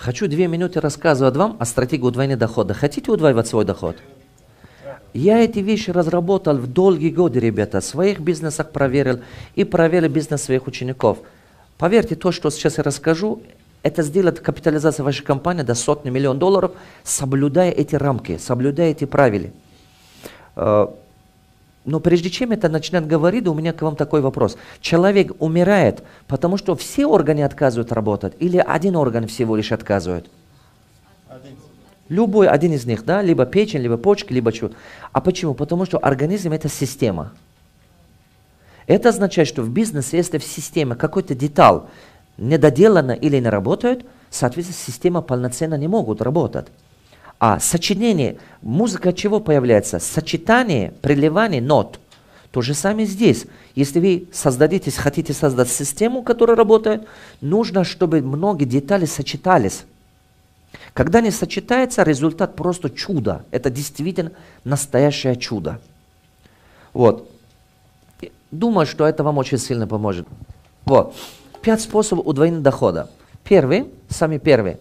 Хочу 2 минуты рассказывать вам о стратегии удвоения дохода. Хотите удваивать свой доход? Я эти вещи разработал в долгие годы, ребята. В своих бизнесах проверил и проверил бизнес своих учеников. Поверьте, то, что сейчас я расскажу, это сделает капитализацию вашей компании до сотни миллионов долларов, соблюдая эти рамки, соблюдая эти правила. Но прежде чем это начинать говорить, у меня к вам такой вопрос. Человек умирает, потому что все органы отказывают работать, или один орган всего лишь отказывает? Любой один из них, да, либо печень, либо почки, либо что. А почему? Потому что организм это система. Это означает, что в бизнесе, если в системе какой-то деталь недоделана или не работает, соответственно, система полноценно не могут работать. А сочинение, музыка от чего появляется? Сочетание, приливание нот. То же самое здесь. Если вы хотите создать систему, которая работает, нужно, чтобы многие детали сочетались. Когда не сочетается, результат просто чудо. Это действительно настоящее чудо. Вот. Думаю, что это вам очень сильно поможет. Вот. 5 способов удвоения дохода. Самый первый.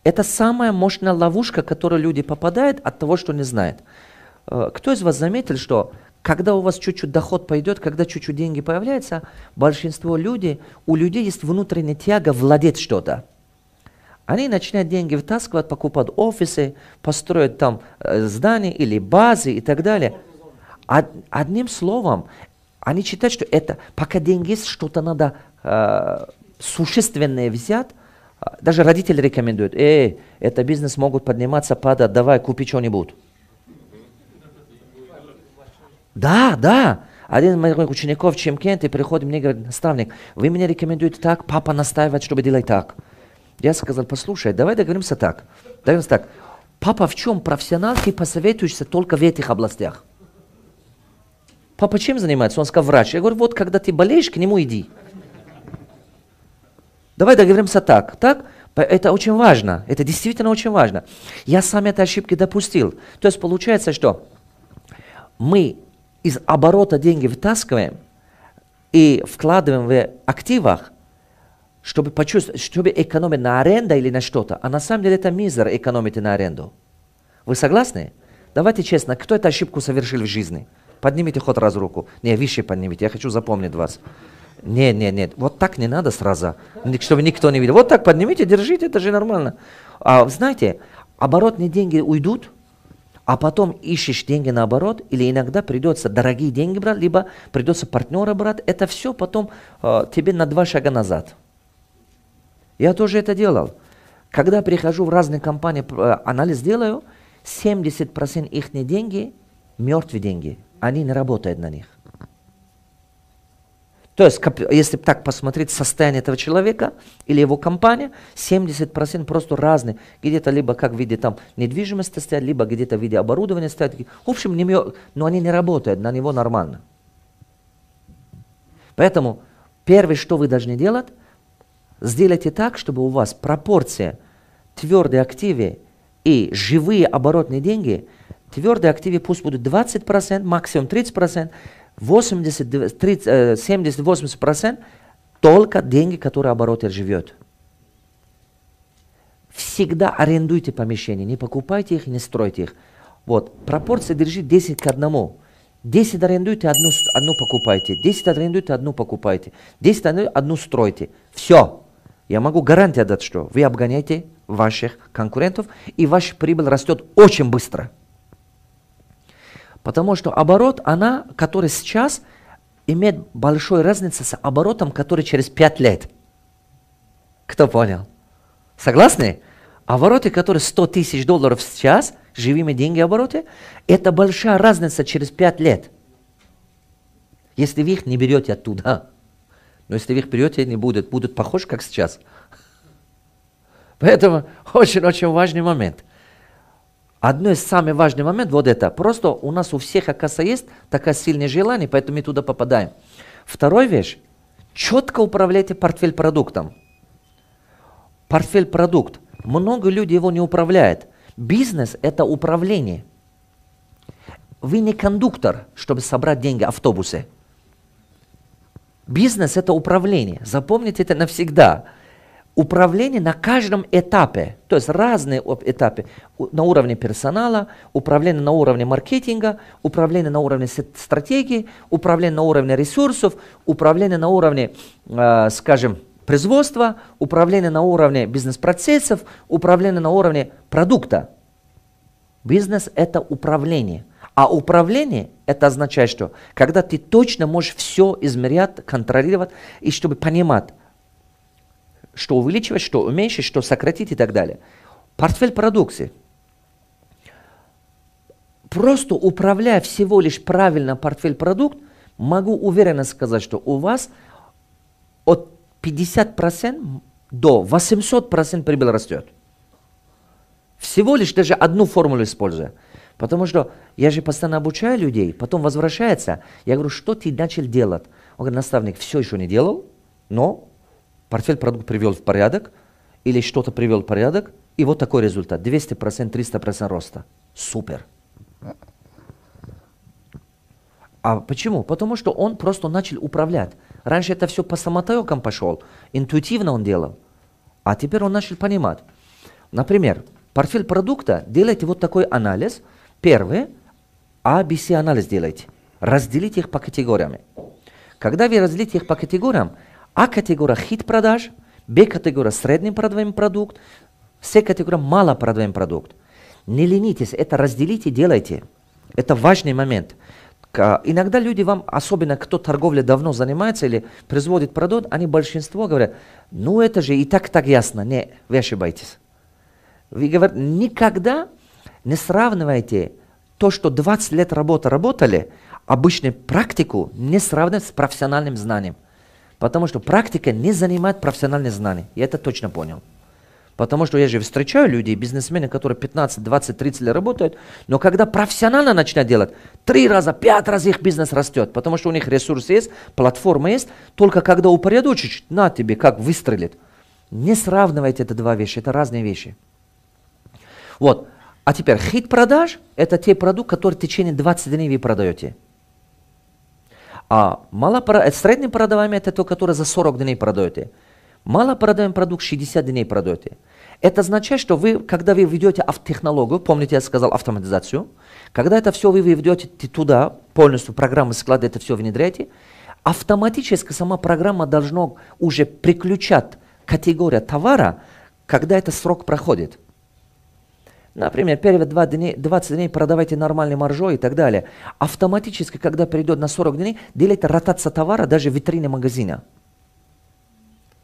Это самая мощная ловушка, в которую люди попадают от того, что не знают. Кто из вас заметил, что когда у вас чуть-чуть доход пойдет, когда чуть-чуть деньги появляются, у людей есть внутренняя тяга владеть что-то. Они начинают деньги вытаскивать, покупать офисы, построить там здания или базы и так далее. Одним словом, они считают, что это, пока деньги есть, что-то надо существенное взять. Даже родители рекомендуют, это бизнес могут подниматься, падать, давай, купи что-нибудь. Да. Один из моих учеников в Чимкенте приходит мне и говорит, наставник, вы мне рекомендуете так, папа настаивает, чтобы делать так. Я сказал, послушай, давай договоримся так. Папа в чем профессионал, ты посоветуешься только в этих областях. Папа чем занимается? Он сказал, врач. Я говорю, вот когда ты болеешь, к нему иди. Давай договоримся так. Это очень важно. Это действительно очень важно. Я сам этой ошибки допустил. То есть получается, что мы из оборота деньги вытаскиваем и вкладываем в активах, чтобы почувствовать, чтобы экономить на аренду или на что-то. А на самом деле это мизер экономить на аренду. Вы согласны? Давайте честно, кто эту ошибку совершил в жизни? Поднимите хоть раз руку. Не, выше поднимите, я хочу запомнить вас. Нет, вот так не надо сразу, чтобы никто не видел. Вот так поднимите, держите, это же нормально. Знаете, оборотные деньги уйдут, а потом ищешь деньги наоборот, или иногда придется дорогие деньги брать, либо придется партнера брать. Это все потом тебе на 2 шага назад. Я тоже это делал. Когда прихожу в разные компании, анализ делаю, 70% их деньги мертвые деньги. Они не работают на них. То есть, если так посмотреть состояние этого человека или его компания, 70% просто разные. Где-то либо как в виде там недвижимости стоят, либо где-то в виде оборудования стоят. В общем, но они не работают, на него нормально. Поэтому первое, что вы должны делать, сделайте так, чтобы у вас пропорция твердые активы и живые оборотные деньги, твердые активы пусть будут 20%, максимум 30%, 70-80% только деньги, которые обороты живет. Всегда арендуйте помещения, не покупайте их, не стройте их. Вот, пропорция держит 10 к 1. 10 арендуйте, одну покупайте. 10 арендуйте, одну покупайте. 10 арендуйте, одну стройте. Все. Я могу гарантию дать, что вы обгоняете ваших конкурентов, и ваша прибыль растет очень быстро. Потому что оборот, который сейчас имеет большую разницу с оборотом, который через 5 лет. Кто понял? Согласны? Обороты, которые 100 тысяч долларов сейчас, живыми деньги обороты, это большая разница через 5 лет. Если вы их не берете оттуда. Но если вы их берете, не будут похожи, как сейчас. Поэтому очень-очень важный момент. Одно из самых важных моментов, вот это, просто у нас у всех, оказывается, есть такое сильное желание, поэтому мы туда попадаем. Вторая вещь, четко управляйте портфель-продуктом. Портфель-продукт. Много людей его не управляют. Бизнес – это управление. Вы не кондуктор, чтобы собрать деньги в автобусе. Бизнес – это управление. Запомните это навсегда. Управление на каждом этапе, то есть разные этапы, на уровне персонала, управление на уровне маркетинга, управление на уровне стратегии, управление на уровне ресурсов, управление на уровне, скажем, производства, управление на уровне бизнес-процессов, управление на уровне продукта. Бизнес – это управление. А управление – это означает, что когда ты точно можешь все измерять, контролировать, и чтобы понимать, что увеличивать, что уменьшить, что сократить и так далее. Портфель продукции. Просто управляя всего лишь правильно портфель продукт, могу уверенно сказать, что у вас от 50% до 800% прибыль растет. Всего лишь даже одну формулу используя. Потому что я же постоянно обучаю людей, потом возвращается, я говорю, что ты начал делать? Он говорит, наставник, все еще не делал, но портфель продукт привел в порядок, или что-то привел в порядок, и вот такой результат. 200%, 300% роста. Супер. А почему? Потому что он просто начал управлять. Раньше это все по самотекам пошел, интуитивно он делал. А теперь он начал понимать. Например, портфель продукта, делайте вот такой анализ. Первый, ABC анализ делайте. Разделите их по категориям. Когда вы разделите их по категориям, А категория хит продаж, Б категория средний продаваемый продукт, С категория мало продаваемый продукт. Не ленитесь, это разделите, делайте. Это важный момент. Иногда люди вам, особенно кто торговлей давно занимается или производит продукт, они большинство говорят, ну это же и так ясно. Не, вы ошибаетесь. Вы говорите, никогда не сравнивайте то, что 20 лет работали, обычную практику не сравнивать с профессиональным знанием. Потому что практика не занимает профессиональные знания. Я это точно понял. Потому что я же встречаю людей, бизнесмены, которые 15, 20, 30 лет работают, но когда профессионально начинают делать, 3 раза, 5 раз их бизнес растет, потому что у них ресурс есть, платформа есть, только когда упорядочишь, на тебе, как выстрелит. Не сравнивайте эти два вещи, это разные вещи. Вот. А теперь хит продаж – это те продукты, которые в течение 20 дней вы продаете. А средний продаваемый – это то, которое за 40 дней продаете. Малопродаемый продукт 60 дней продаете. Это означает, что вы, когда вы ведете технологию, помните, я сказал автоматизацию, когда это все вы ведете туда, полностью программы склада, это все внедряете, автоматически сама программа должна уже приключать категорию товара, когда этот срок проходит. Например, первые 20 дней продавайте нормальной маржой и так далее. Автоматически, когда перейдет на 40 дней, делайте ротацию товара даже в витрине магазина.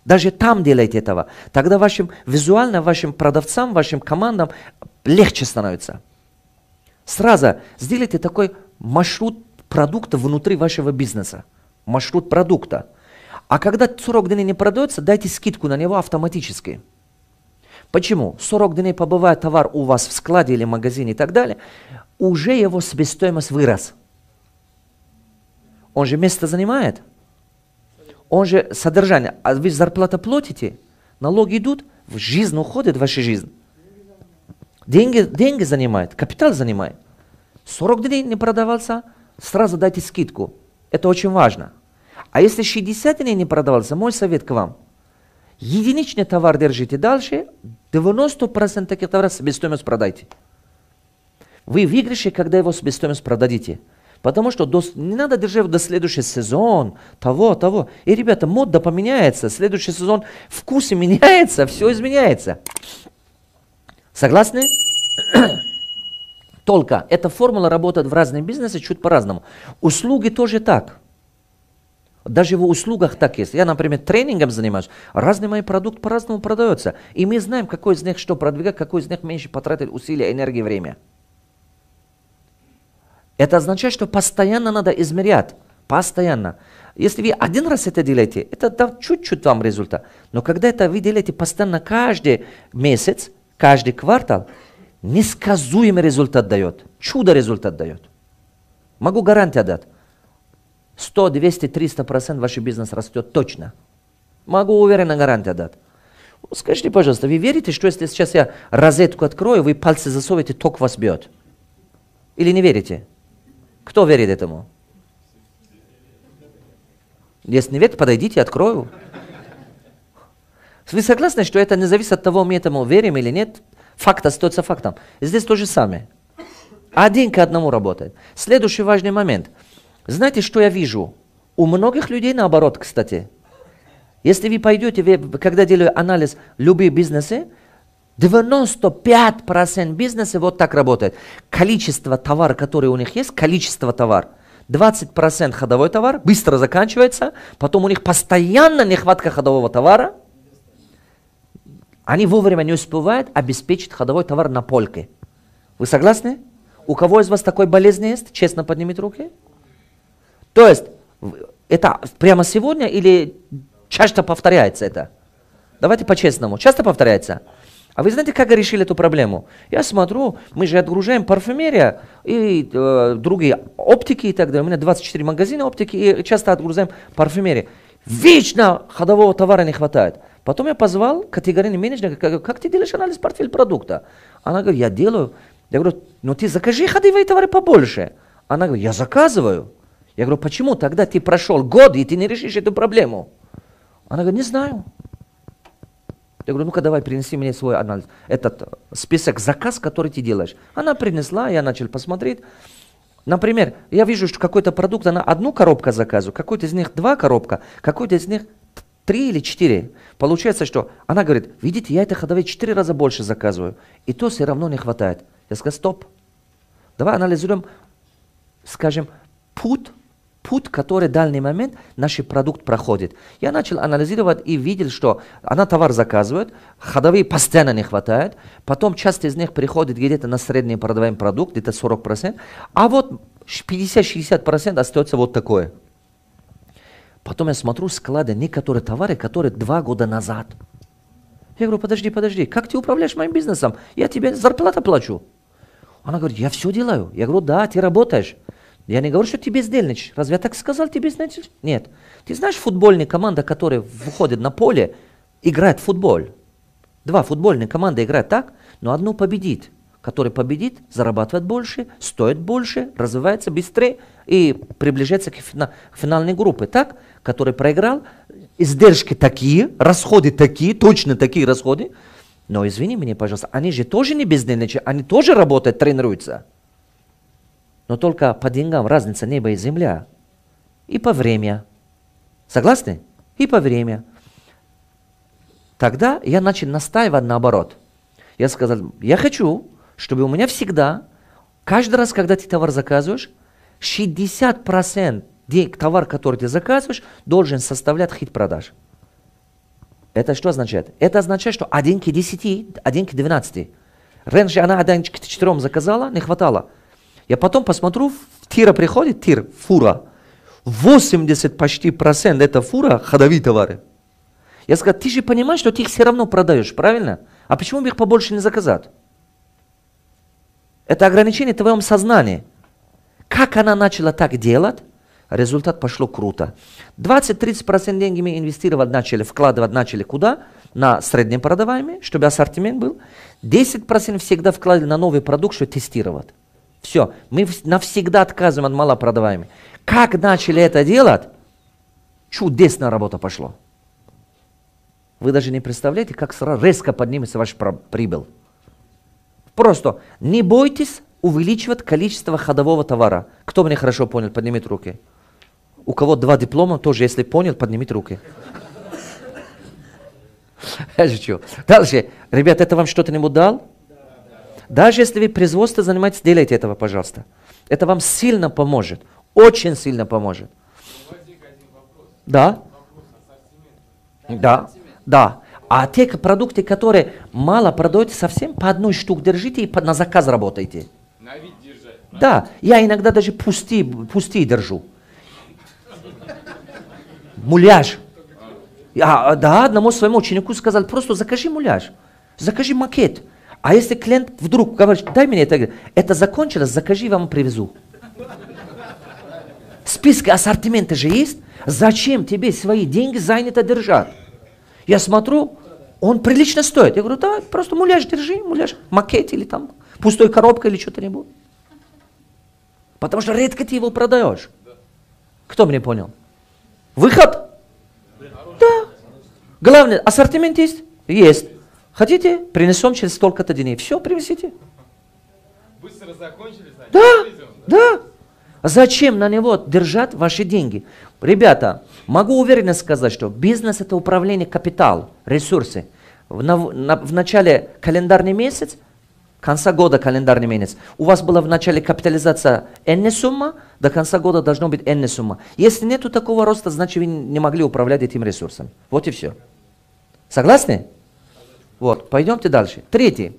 Даже там делайте этого. Тогда визуально вашим продавцам, вашим командам легче становится. Сразу сделайте такой маршрут продукта внутри вашего бизнеса. Маршрут продукта. А когда 40 дней не продается, дайте скидку на него автоматически. Почему? 40 дней побывает товар у вас в складе или магазине и так далее, уже его себестоимость вырос. Он же место занимает. Он же содержание. А вы зарплату платите, налоги идут, в жизнь уходит, в вашу жизнь. Деньги занимает, капитал занимает. 40 дней не продавался, сразу дайте скидку. Это очень важно. А если 60 дней не продавался, мой совет к вам. Единичный товар держите дальше, 90% таких товаров себестоимость продайте. Вы выиграете, когда его себестоимость продадите. Потому что не надо держать до следующего сезона, того. И, ребята, мода поменяется, следующий сезон вкусы меняется, все изменяется. Согласны? Только эта формула работает в разных бизнесах чуть по-разному. Услуги тоже так. Даже в услугах так есть. Я, например, тренингом занимаюсь. Разные мои продукты по-разному продаются. И мы знаем, какой из них что продвигать, какой из них меньше потратит усилия, энергии, время. Это означает, что постоянно надо измерять. Постоянно. Если вы один раз это делаете, это даст чуть-чуть вам результат. Но когда это вы делаете постоянно каждый месяц, каждый квартал, несказуемый результат дает. Чудо результат дает. Могу гарантию дать. 100, 200, 300% ваш бизнес растет точно. Могу уверенно гарантию дать. Скажите, пожалуйста, вы верите, что если сейчас я розетку открою, вы пальцы засовываете, ток вас бьет? Или не верите? Кто верит этому? Если не верите, подойдите, открою. Вы согласны, что это не зависит от того, мы этому верим или нет? Факт остается фактом. Здесь то же самое. Один к одному работает. Следующий важный момент. Знаете, что я вижу? У многих людей наоборот, кстати. Если вы пойдете, когда делаю анализ любые бизнесы, 95% бизнеса вот так работает. Количество товара, который у них есть, количество товара. 20% ходовой товар, быстро заканчивается, потом у них постоянно нехватка ходового товара. Они вовремя не успевают обеспечить ходовой товар на полке. Вы согласны? У кого из вас такой болезнь есть? Честно поднимите руки. То есть, это прямо сегодня или часто повторяется это? Давайте по-честному. Часто повторяется? А вы знаете, как решили эту проблему? Я смотрю, мы же отгружаем парфюмерия и другие оптики и так далее. У меня 24 магазина оптики и часто отгружаем парфюмерию. Вечно ходового товара не хватает. Потом я позвал категорийный менеджер, говорю, как ты делаешь анализ портфеля продукта? Она говорит, я делаю. Я говорю, ну ты закажи ходовые товары побольше. Она говорит, я заказываю. Я говорю, почему тогда ты прошел год и ты не решишь эту проблему? Она говорит, не знаю. Я говорю, ну-ка давай принеси мне свой анализ, этот список заказ, который ты делаешь. Она принесла, я начал посмотреть. Например, я вижу, что какой-то продукт, она одну коробку заказывает, какой-то из них 2 коробка, какой-то из них 3 или 4. Получается, что она говорит, видите, я это ходовые 4 раза больше заказываю, и то все равно не хватает. Я сказал, стоп, давай анализируем, скажем, путь, который в данный момент наш продукт проходит. Я начал анализировать и видел, что она товар заказывает, ходовые постоянно не хватает, потом часть из них приходит где-то на средний продаваемый продукт, где-то 40%, а вот 50-60% остается вот такое. Потом я смотрю склады, некоторые товары, которые 2 года назад. Я говорю, подожди, как ты управляешь моим бизнесом? Я тебе зарплату плачу. Она говорит, я все делаю. Я говорю, да, ты работаешь. Я не говорю, что ты бездельничаешь. Разве я так сказал, ты бездельничаешь? Нет. Ты знаешь, футбольная команда, которая выходит на поле, играет в футбол. 2 футбольные команды играют так, но одну победит. Который победит, зарабатывает больше, стоит больше, развивается быстрее и приближается к финальной группе. Так, который проиграл, издержки такие, расходы такие, точно такие расходы. Но извини меня, пожалуйста, они же тоже не бездельничают, они тоже работают, тренируются. Но только по деньгам разница неба и земля. И по времени. Согласны? И по времени. Тогда я начал настаивать наоборот. Я сказал, я хочу, чтобы у меня всегда, каждый раз, когда ты товар заказываешь, 60% товар, который ты заказываешь, должен составлять хит продаж. Это что означает? Это означает, что 1 к 10, 1 к 12. Раньше она 1 к 4 заказала, не хватало. Я потом посмотрю, тира приходит, фура. 80 почти процент это фура, ходовые товары. Я сказал, ты же понимаешь, что ты их все равно продаешь, правильно? А почему бы их побольше не заказать? Это ограничение в твоем сознании. Как она начала так делать, результат пошло круто. 20-30% деньги мы инвестировать начали, вкладывать начали куда? На среднем продаваемый, чтобы ассортимент был. 10% всегда вкладывали на новый продукт, чтобы тестировать. Все, мы навсегда отказываем от малопродаваемых. Как начали это делать, чудесная работа пошла. Вы даже не представляете, как сразу резко поднимется ваш прибыль. Просто не бойтесь увеличивать количество ходового товара. Кто меня хорошо понял, поднимите руки. У кого 2 диплома, тоже, если понял, поднимите руки. Дальше. Ребят, это вам что-то-нибудь дал? Даже если вы производством занимаетесь, делайте этого, пожалуйста. Это вам сильно поможет. Очень сильно поможет. Да? Да. Да. А те продукты, которые мало продаете совсем, по 1 штуке держите и на заказ работайте. На вид держать. Да. Я иногда даже пустые держу. Муляж. Да, одному своему ученику сказал, просто закажи муляж. Закажи макет. А если клиент вдруг говорит, дай мне это закончилось, закажи, я вам привезу. Списки ассортимента же есть. Зачем тебе свои деньги занято держать? Я смотрю, он прилично стоит. Я говорю, да, просто муляж держи, муляж, макет или там пустой коробкой или что-то-нибудь. Потому что редко ты его продаешь. Кто мне понял? Выход? Да. Главное, ассортимент есть? Есть. Хотите? Принесем через столько-то дней. Все, привезите. Быстро закончили, значит? Да, да. Зачем на него держать ваши деньги? Ребята, могу уверенно сказать, что бизнес это управление капитал, ресурсы. В начале календарный месяц, конца года календарный месяц, у вас была в начале капитализация n сумма, до конца года должно быть n сумма. Если нету такого роста, значит вы не могли управлять этим ресурсом. Вот и все. Согласны? Вот, пойдемте дальше. Третий.